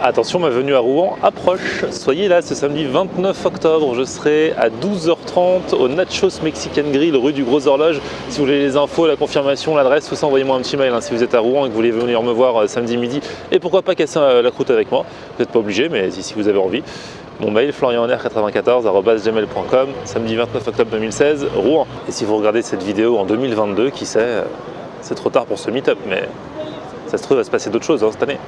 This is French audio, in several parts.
Attention, ma venue à Rouen approche. Soyez là ce samedi 29 octobre. Je serai à 12h30 au Nachos Mexican Grill, rue du Gros Horloge. Si vous voulez les infos, la confirmation, l'adresse, tout ça, envoyez-moi un petit mail si vous êtes à Rouen et que vous voulez venir me voir samedi midi. Et pourquoi pas casser la croûte avec moi. Vous n'êtes pas obligé, mais si vous avez envie. Mon mail florianr94@gmail.com, samedi 29 octobre 2016, Rouen. Et si vous regardez cette vidéo en 2022, qui sait, c'est trop tard pour ce meet-up, mais ça se trouve, il va se passer d'autres choses cette année.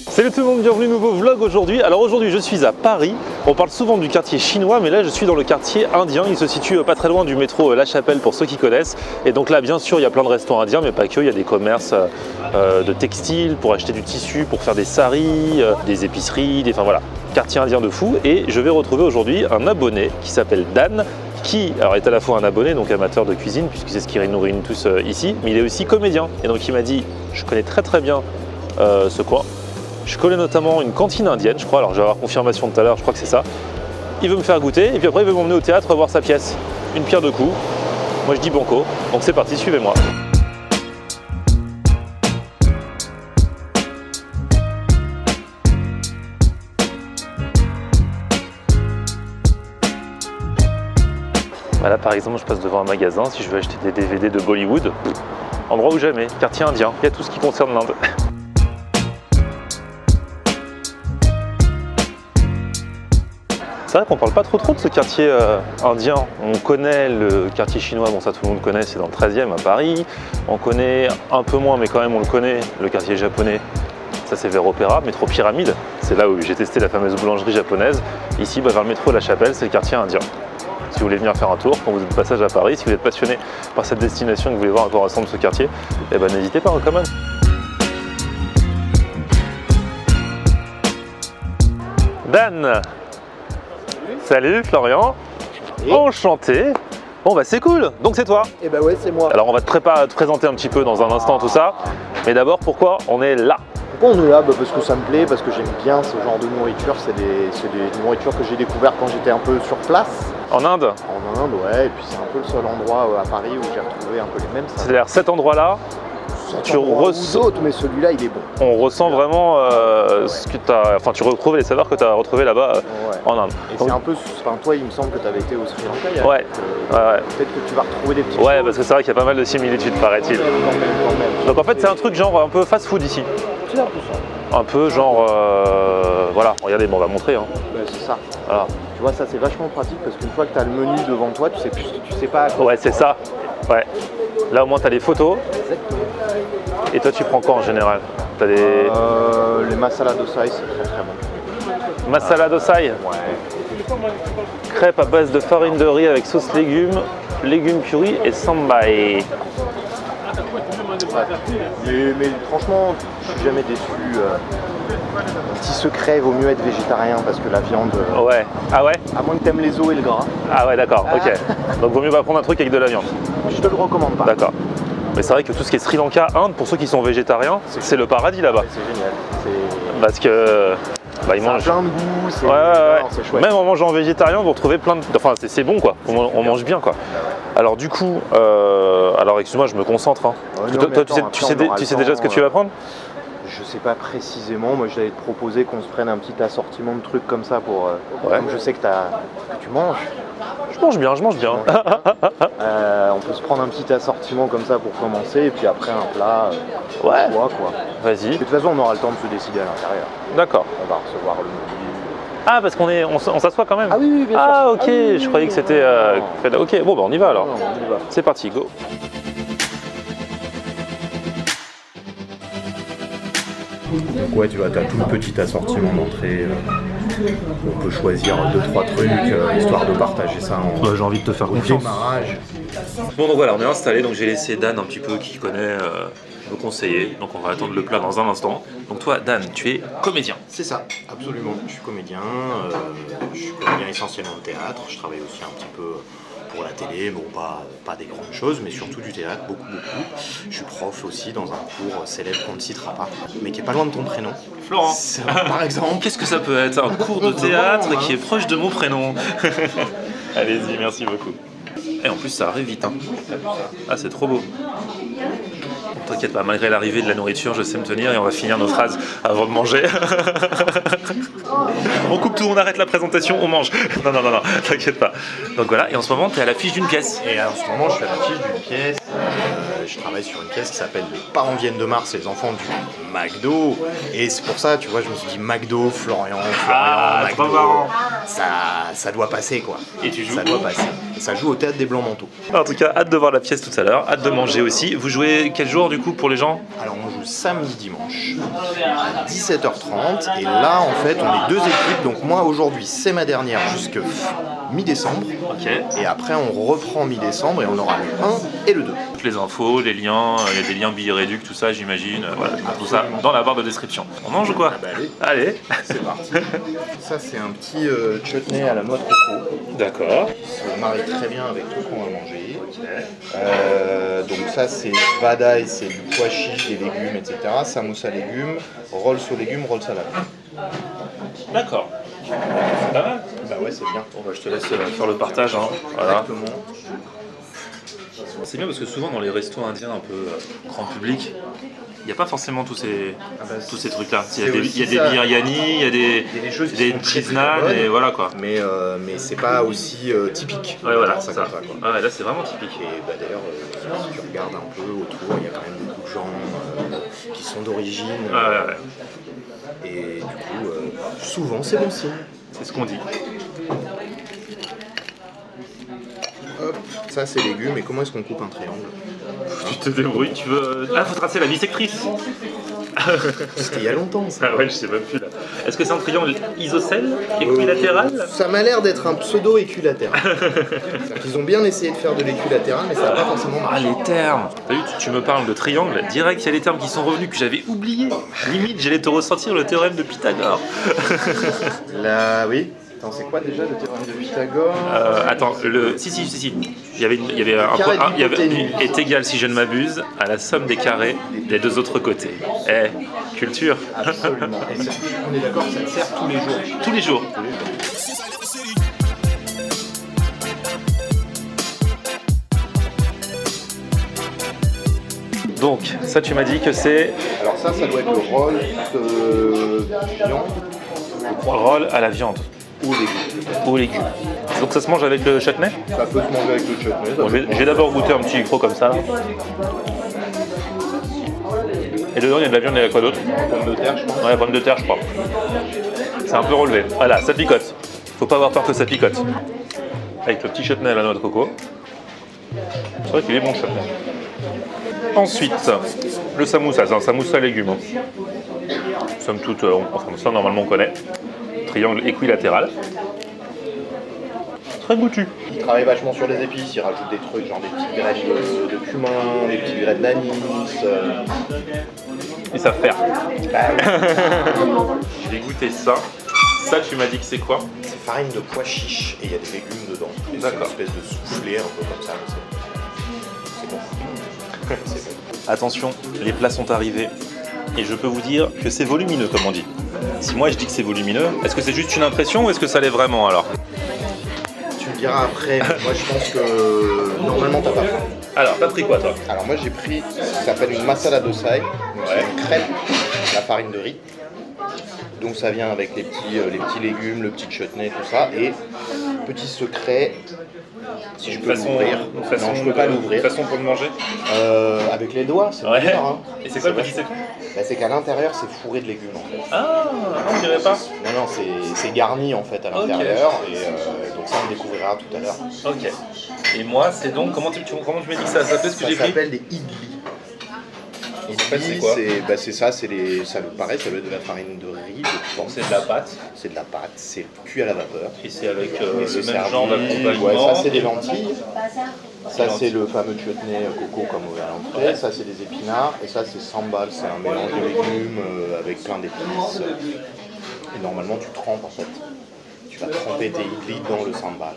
Salut tout le monde, bienvenue, nouveau vlog aujourd'hui. Alors aujourd'hui je suis à Paris, on parle souvent du quartier chinois mais là je suis dans le quartier indien. Il se situe pas très loin du métro La Chapelle pour ceux qui connaissent. Et donc là bien sûr il y a plein de restaurants indiens mais pas que, il y a des commerces de textiles pour acheter du tissu, pour faire des saris, des épiceries, enfin voilà, quartier indien de fou. Et je vais retrouver aujourd'hui un abonné qui s'appelle Dan, qui alors, est à la fois un abonné, donc amateur de cuisine puisque c'est ce qui nous réunit tous ici, mais il est aussi comédien. Et donc il m'a dit, je connais très bien ce coin. Je connais notamment une cantine indienne, je crois, alors je vais avoir confirmation tout à l'heure, je crois que c'est ça. Il veut me faire goûter et puis après il veut m'emmener au théâtre voir sa pièce. Une pierre deux coups. Moi je dis banco, donc c'est parti, suivez-moi. Voilà, par exemple, je passe devant un magasin, si je veux acheter des DVD de Bollywood, endroit où jamais, quartier indien, il y a tout ce qui concerne l'Inde. C'est vrai qu'on parle pas trop de ce quartier indien. On connaît le quartier chinois, bon ça tout le monde connaît, c'est dans le 13e à Paris. On connaît un peu moins, mais quand même on le connaît, le quartier japonais. Ça c'est vers Opéra, métro Pyramide. C'est là où j'ai testé la fameuse boulangerie japonaise. Ici, vers le métro La Chapelle, c'est le quartier indien. Si vous voulez venir faire un tour, quand vous êtes de passage à Paris, si vous êtes passionné par cette destination et que vous voulez voir à quoi ressemble ce quartier, eh ben n'hésitez pas quand même. Dan! Salut Florian, enchanté. Bon bah c'est cool, donc c'est toi. Et bah ouais, c'est moi. Alors on va te présenter un petit peu dans un instant tout ça, mais d'abord pourquoi on est là? Pourquoi on est là? Parce que ça me plaît, parce que j'aime bien ce genre de nourriture. C'est des nourritures que j'ai découvert quand j'étais un peu sur place. En Inde? En Inde, ouais, et puis c'est un peu le seul endroit à Paris où j'ai retrouvé un peu les mêmes. C'est-à-dire cet endroit-là, tu d'autres, mais celui-là il est bon. On ressent vraiment ce que tu as, enfin tu retrouves les saveurs que tu as retrouvées là-bas en Inde. Et donc, c'est un peu, enfin toi il me semble que tu avais été au Sri Lanka. Ouais. Peut-être que tu vas retrouver des petits Ouais, choses. parce que c'est vrai qu'il y a pas mal de similitudes paraît-il. Donc en fait c'est un truc genre un peu fast-food ici. C'est un peu ça. Un peu genre, voilà, regardez, bon, on va montrer. Hein. Ouais, c'est ça. Voilà. Tu vois, ça c'est vachement pratique parce qu'une fois que tu as le menu devant toi, tu sais pas à quoi. Ouais, c'est ça. Ouais. Là au moins tu as les photos. Exactement. Et toi tu prends quoi en général? T'as des... Les masala dosai, c'est très bon. Masala dosai? Ouais. Crêpes à base de farine de riz avec sauce légumes curry et sambaï. Mais franchement, je suis jamais déçu. Petit secret, il vaut mieux être végétarien parce que la viande. Ouais. Ah ouais? À moins que t'aimes les os et le gras. Ah ouais, d'accord, ok. Donc vaut mieux pas prendre un truc avec de la viande. Je te le recommande pas. D'accord. Mais c'est vrai que tout ce qui est Sri Lanka, Inde, pour ceux qui sont végétariens, c'est le paradis là-bas. C'est génial. Parce que ils mangent plein de goût, c'est chouette. Même en mangeant végétarien, vous retrouvez plein de... Enfin, c'est bon quoi, on mange bien quoi. Alors du coup, alors excuse-moi, je me concentre. Hein. Toi, tu sais déjà ce que tu vas prendre? Je sais pas précisément, moi j'allais te proposer qu'on se prenne un petit assortiment de trucs comme ça pour... Comme je sais que tu manges. Je mange bien. On peut se prendre un petit assortiment comme ça pour commencer et puis après un plat. Ouais. Quoi. Vas-y. De toute façon, on aura le temps de se décider à l'intérieur. D'accord. On va recevoir le menu. Ah, parce on s'assoit quand même? Ah oui, bien sûr. Ah ok, je croyais que c'était... Ok, bon bah on y va alors. Non, on y va. C'est parti, go. Donc ouais, tu vois, tu as tout le petit assortiment d'entrée. On peut choisir 2-3 trucs, histoire de partager ça j'ai envie de te faire au confiance. démarrage. Bon donc voilà, on est installé, donc j'ai laissé Dan un petit peu qui connaît me conseiller. Donc on va attendre le plat dans un instant. Donc toi Dan, tu es comédien. C'est ça, absolument. Je suis comédien essentiellement de théâtre. Je travaille aussi un petit peu pour la télé, bon pas des grandes choses, mais surtout du théâtre, beaucoup. Je suis prof aussi dans un cours célèbre qu'on ne citera pas, mais qui est pas loin de ton prénom. Florent, par exemple. Qu'est-ce que ça peut être? Un cours de théâtre qui est proche de mon prénom. Allez-y, merci beaucoup. Et en plus ça arrive vite. Hein. Ah, c'est trop beau. T'inquiète pas, malgré l'arrivée de la nourriture, je sais me tenir et on va finir nos phrases avant de manger. On coupe tout, on arrête la présentation, on mange. Non, t'inquiète pas. Donc voilà, et en ce moment, t'es à l'affiche d'une pièce. Et en ce moment, je suis à l'affiche d'une pièce. Je travaille sur une pièce qui s'appelle Les parents viennent de Mars et les enfants du McDo. Et c'est pour ça, tu vois, je me suis dit McDo, Florian, McDo. Trop marrant. Ça doit passer, quoi. Et tu joues Ça doit passer. Et ça joue au Théâtre des Blancs-Manteaux. En tout cas, hâte de voir la pièce tout à l'heure, hâte de manger aussi. Vous jouez quel jour du coup pour les gens? Alors on joue samedi, dimanche à 17h30 et là en fait on est deux équipes, donc moi aujourd'hui c'est ma dernière jusque mi-décembre. Ok. Et après on reprend mi-décembre et on aura le 1 et le 2. Toutes les infos, les liens, il y a des liens billets réduits, tout ça j'imagine. Voilà, je mets tout ça dans la barre de description. On mange ou quoi? Allez. C'est parti. Ça c'est un petit chutney à la noix de coco. D'accord. Ça se marie très bien avec tout ce qu'on va manger. Donc ça c'est vadaï, c'est du pois chiche, des légumes, etc. Samoussa légumes, rolls aux légumes, rolls salade. D'accord. C'est pas mal. Bah ouais, c'est bien. Bon, bah, je te laisse faire le partage. Hein. Voilà. Exactement. C'est bien parce que souvent dans les restos indiens un peu grand public, il n'y a pas forcément tous ces trucs-là. Il y a des biryani, il y a des choses qui des sont très, cheese très naan bonnes. et voilà quoi. Mais c'est pas aussi typique. Ouais, voilà, ça c'est ça. comme quoi. Ouais, là c'est vraiment typique. Et bah, d'ailleurs, si tu regardes un peu autour, il y a quand même beaucoup de gens qui sont d'origine. Ouais. Et du coup, souvent c'est bon signe. C'est ce qu'on dit. Hop, ça c'est légumes. Et comment est-ce qu'on coupe un triangle? Tu te débrouilles, tu veux. Ah, faut tracer la bisectrice. C'était il y a longtemps ça. Ah ouais, je sais même plus là. Est-ce que c'est un triangle isocèle, équilatéral? Ça m'a l'air d'être un pseudo-équilatéral. Ils ont bien essayé de faire de l'équilatéral, mais ça n'a pas forcément Ah, marché. les termes. T'as vu, tu me parles de triangle, direct il y a les termes qui sont revenus que j'avais oubliés. Limite, j'allais te ressortir le théorème de Pythagore. Là, oui. Attends, c'est quoi déjà le théorème de Pythagore? Attends, si. Il y avait un carré point du côté nu. est égal, si je ne m'abuse, à la somme des carrés des deux autres côtés. Culture. Absolument. Et on est d'accord que ça te sert tous les jours. Tous les jours. Donc, ça tu m'as dit que c'est Alors ça doit être le roll de viande roll à la viande ou légumes. ou aux légumes. Donc ça se mange avec le chutney? Ça peut se manger avec le chutney. Bon, je vais d'abord goûter un petit croc comme ça. Et dedans il y a de la viande et quoi d'autre? Pomme de terre, je pense. Ouais, pomme de terre je crois. C'est un peu relevé. Voilà, ça picote. Faut pas avoir peur que ça picote. Avec le petit chutney à la noix de coco. C'est vrai qu'il est bon le chutney. Ensuite, le samoussa, c'est un samoussa légumes. Somme toute, enfin ça normalement on connaît. Triangle équilatéral. Très goûtu. Il travaille vachement sur les épices, il rajoute des trucs genre des petites graines de cumin, des petites graines d'anis. Ils savent faire. Bah, Je vais goûter ça. Ça, tu m'as dit que c'est quoi? c'est farine de pois chiche et il y a des légumes dedans. Et c'est une D'accord. espèce de soufflé un peu comme ça. C'est bon. C'est bon. Attention, les plats sont arrivés. Et je peux vous dire que c'est volumineux, comme on dit. Si moi je dis que c'est volumineux, est-ce que c'est juste une impression ou est-ce que ça l'est vraiment alors? Tu me diras après, mais moi je pense que normalement t'as pas faim. Alors, t'as pris quoi toi? Alors moi j'ai pris ce qui s'appelle une masala dosai, donc c'est une crêpe, la farine de riz. Donc ça vient avec les petits légumes, le petit chutney, tout ça. Et petit secret, si je peux l'ouvrir. Non, je peux pas l'ouvrir. Façon pour le manger? Avec les doigts, c'est Ouais. bizarre, hein. Et c'est quoi le vrai. petit secret? Bah, c'est qu'à l'intérieur c'est fourré de légumes en fait. Ah, on dirait pas. Non, c'est garni en fait à l'intérieur. Et donc ça on le découvrira tout à l'heure. Ok. Et moi, c'est donc, comment tu m'as dit que ça s'appelait ce que Ça j'ai pris? s'appelle des idlis. fait, c'est quoi? C'est ça, pareil, ça doit être de la farine de riz, je pense. C'est de la pâte. C'est de la pâte, c'est cuit à la vapeur. Et c'est avec Et le c'est même servi, genre d'accompagnement. ouais, ça c'est des lentilles. Ça lentilles. c'est le fameux chutney coco comme à l'entrée. Ouais. Ça c'est des épinards. Et ça c'est sambal, c'est un mélange de légumes avec plein d'épices. Et normalement tu trempes en fait. Tu vas tremper tes idlis dans le sambal.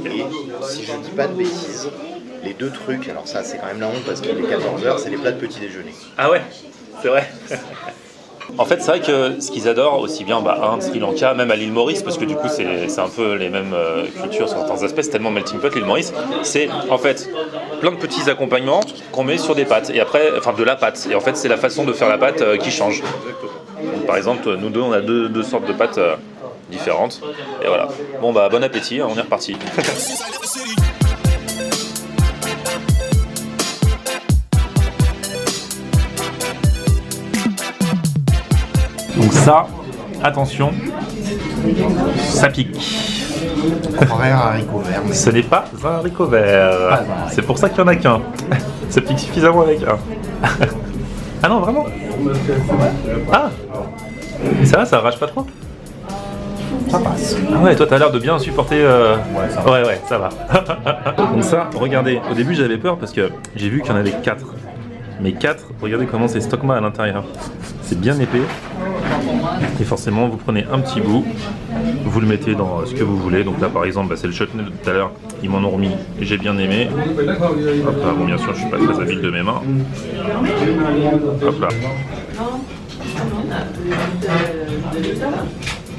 Et si je dis pas de bêtises, les deux trucs, alors ça c'est quand même la honte parce qu'il est 14h, c'est les plats de petit déjeuner. Ah ouais, c'est vrai. En fait, c'est vrai que ce qu'ils adorent, aussi bien Inde, Sri Lanka, même à l'île Maurice, parce que du coup, c'est un peu les mêmes cultures sur certains aspects, c'est tellement melting pot l'île Maurice, c'est en fait plein de petits accompagnements qu'on met sur des pâtes, et après, enfin de la pâte, et en fait, c'est la façon de faire la pâte qui change. Donc, par exemple, nous deux, on a deux sortes de pâtes différentes, et voilà. Bon, bon appétit, on est reparti. Donc ça, attention, ça pique. Croirait un haricot vert. Ce n'est pas un haricot vert. C'est pour ça qu'il n'y en a qu'un. Ça pique suffisamment avec un. Ah non, vraiment? Ah! Ça va, ça arrache pas trop? Ça passe. Ah ouais, toi t'as l'air de bien supporter. Ouais, ça va. Ouais, ça va. Donc ça, regardez, au début j'avais peur parce que j'ai vu qu'il y en avait 4. Mais 4, regardez comment c'est stockma à l'intérieur. C'est bien épais. Et forcément, vous prenez un petit bout, vous le mettez dans ce que vous voulez. Donc là, par exemple, c'est le chutney de tout à l'heure. Ils m'en ont remis, j'ai bien aimé. Hop là, bon, bien sûr, je suis pas très habile de mes mains. Hop là.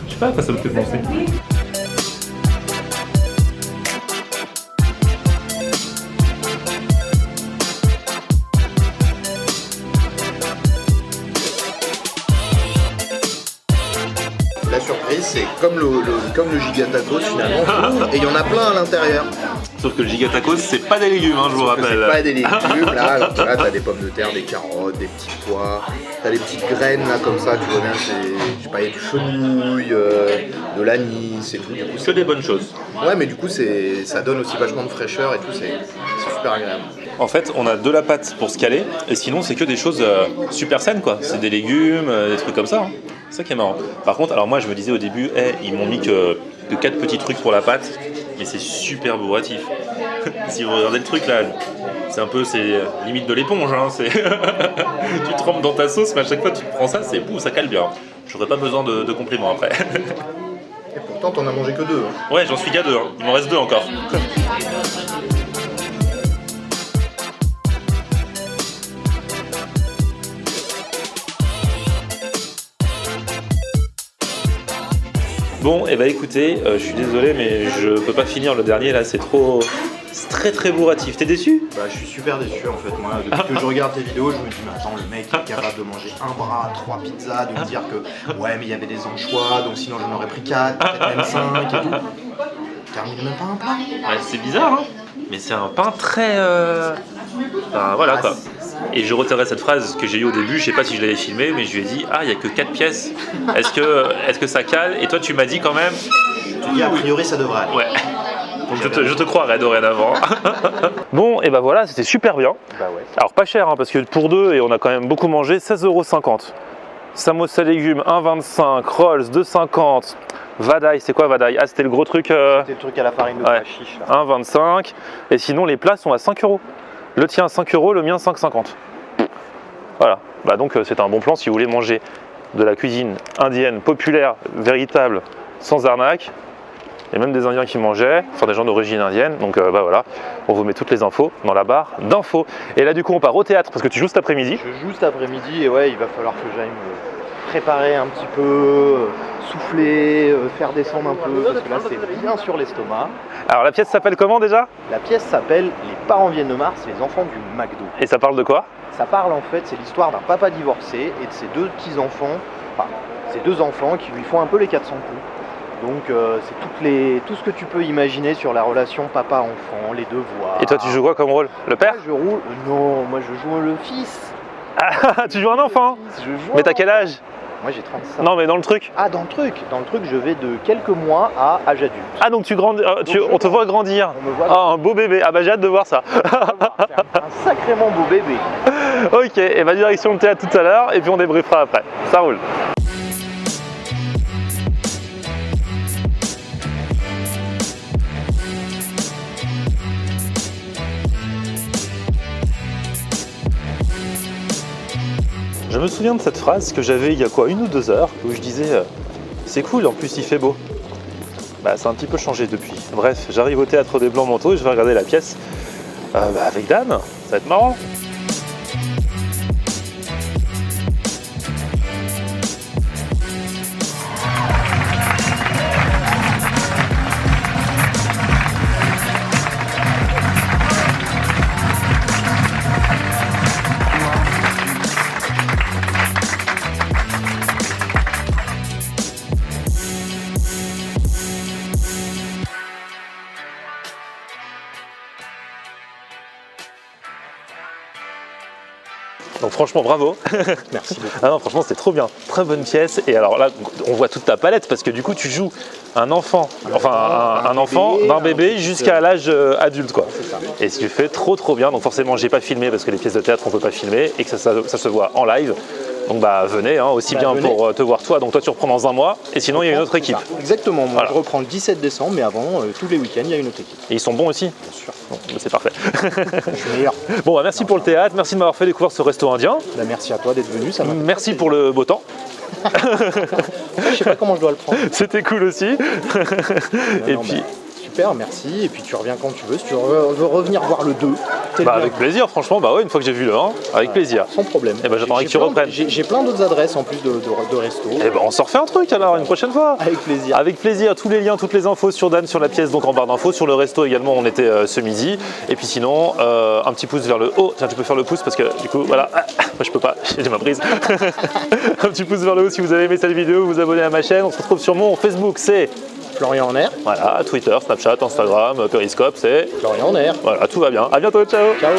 Je sais pas à quoi ça me fait penser. La surprise, c'est comme le gigatacos finalement, et il y en a plein à l'intérieur. Sauf que le gigatacos, c'est pas des légumes, je vous rappelle. C'est pas des légumes, là t'as des pommes de terre, des carottes, des petits pois, t'as des petites graines là comme ça, tu vois bien, je sais pas, il y a du fenouil, de l'anis et tout. Du coup, que des bonnes choses. Ouais, mais du coup ça donne aussi vachement de fraîcheur et tout, c'est super agréable. En fait, on a de la pâte pour se caler, et sinon c'est que des choses super saines quoi. C'est des légumes, des trucs comme ça. Hein. C'est ça qui est marrant. Par contre, alors moi je me disais au début, ils m'ont mis que 4 petits trucs pour la pâte, mais c'est super bourratif. Si vous regardez le truc là, c'est limite de l'éponge. Hein, tu trempes dans ta sauce, mais à chaque fois tu prends ça, ça cale bien. J'aurais pas besoin de compléments après. Et pourtant t'en as mangé que 2. Hein. Ouais, j'en suis qu'à 2, hein. Il m'en reste 2 encore. Bon, et écoutez, je suis désolé, mais je peux pas finir le dernier là, c'est très très bourratif. T'es déçu? Je suis super déçu en fait. Moi, depuis que je regarde tes vidéos, je me dis, mais attends, le mec est capable de manger un bras, 3 pizzas, de me dire que ouais, mais il y avait des anchois, donc sinon j'en aurais pris 4, peut-être même 5 et tout. Termine même pas un plat. Ouais, c'est bizarre, hein? Mais c'est un pain très. Voilà quoi. Et je retirerai cette phrase que j'ai eue au début, je sais pas si je l'avais filmée, mais je lui ai dit, il y a que 4 pièces. Est-ce que ça cale? Et toi tu m'as dit quand même. Tu dis a priori ça devrait aller. Ouais. Donc je te croirai dorénavant. Bon, et voilà, c'était super bien. Bah ouais. Alors pas cher, hein, parce que pour 2, et on a quand même beaucoup mangé, 16,50 €. Samosa légumes, 1,25 €, rolls, 2,50 €. Vadaï, c'est quoi Vadaï? Ah, c'était le gros truc. C'était le truc à la farine de pois chiche. 1,25 €. Et sinon, les plats sont à 5 €. Le tien 5 €, le mien 5,50 €. Voilà. Donc c'est un bon plan si vous voulez manger de la cuisine indienne populaire, véritable, sans arnaque. Il y a même des Indiens qui mangeaient, enfin des gens d'origine indienne. Donc voilà, on vous met toutes les infos dans la barre d'infos. Et là du coup on part au théâtre parce que tu joues cet après-midi. Je joue cet après-midi et ouais, il va falloir que j'aille me préparer un petit peu, souffler, faire descendre un peu, parce que là c'est bien sur l'estomac. Alors la pièce s'appelle comment déjà? La pièce s'appelle Les parents viennent de Mars, c'est les enfants du McDo. Et ça parle de quoi? Ça parle en fait, c'est l'histoire d'un papa divorcé et de ses 2 petits-enfants, enfin ses 2 enfants qui lui font un peu les 400 coups. Donc c'est tout ce que tu peux imaginer sur la relation papa-enfant, les devoirs. Et toi tu joues quoi comme rôle? Le père? Non, moi je joue le fils. Ah, tu joues un enfant? Mais t'as quel âge? Moi j'ai 35. Non mais dans le truc. Ah dans le truc je vais de quelques mois à âge adulte. Ah donc tu grandis, on te voit grandir. On me voit un beau bébé, j'ai hâte de voir ça. un sacrément beau bébé. Ok, et direction le théâtre tout à l'heure et puis on débriefera après. Ça roule. Je me souviens de cette phrase que j'avais il y a 1 ou 2 heures où je disais c'est cool, en plus il fait beau. Ça a un petit peu changé depuis. Bref, j'arrive au théâtre des Blancs-Manteaux et je vais regarder la pièce avec Dan, ça va être marrant. Donc franchement, bravo. Merci beaucoup. Ah non, franchement, c'était trop bien. Très bonne pièce. Et alors là, on voit toute ta palette parce que du coup, tu joues un enfant, d'un bébé jusqu'à l'âge adulte, quoi. C'est ça. Et tu fais trop bien. Donc forcément, j'ai pas filmé parce que les pièces de théâtre, on peut pas filmer et que ça se voit en live. Donc bah venez, hein, aussi bien venez. pour te voir toi. Donc toi, tu reprends dans un mois. Et sinon, il y a une autre équipe. Exactement. Moi, Voilà. je reprends le 17 décembre, mais avant, tous les week-ends, il y a une autre équipe. Et ils sont bons aussi. Bien sûr. Bon, bah, c'est parfait. Je suis meilleur. Bon, bah, merci pour le théâtre. Merci de m'avoir fait découvrir ce resto indien. Bah, merci à toi d'être venu. Ça m'a fait Merci plaisir. pour le beau temps. Je sais pas comment je dois le prendre. C'était cool aussi. Et Non, puis, bah, super, merci. Et puis tu reviens quand tu veux. Si tu veux revenir voir le 2, t'es le bah, bienvenu. avec plaisir, franchement, bah ouais, une fois que j'ai vu le 1, avec plaisir. Sans problème. Eh ben, j'attendrai que tu reprennes. J'ai plein d'autres adresses en plus de resto. Et ben on s'en refait un truc alors une prochaine fois. Avec plaisir. Avec plaisir, tous les liens, toutes les infos sur Dan, sur la pièce, donc en barre d'infos, sur le resto également, on était ce midi. Et puis sinon, un petit pouce vers le haut. Tiens, tu peux faire le pouce parce que du coup, voilà, moi je peux pas, j'ai ma prise. Un petit pouce vers le haut si vous avez aimé cette vidéo, vous abonnez à ma chaîne. On se retrouve sur mon Facebook, c'est Florian en air. voilà, Twitter, Snapchat, Instagram, Periscope, c'est Florian en air. voilà, tout va bien. À bientôt, ciao. Ciao.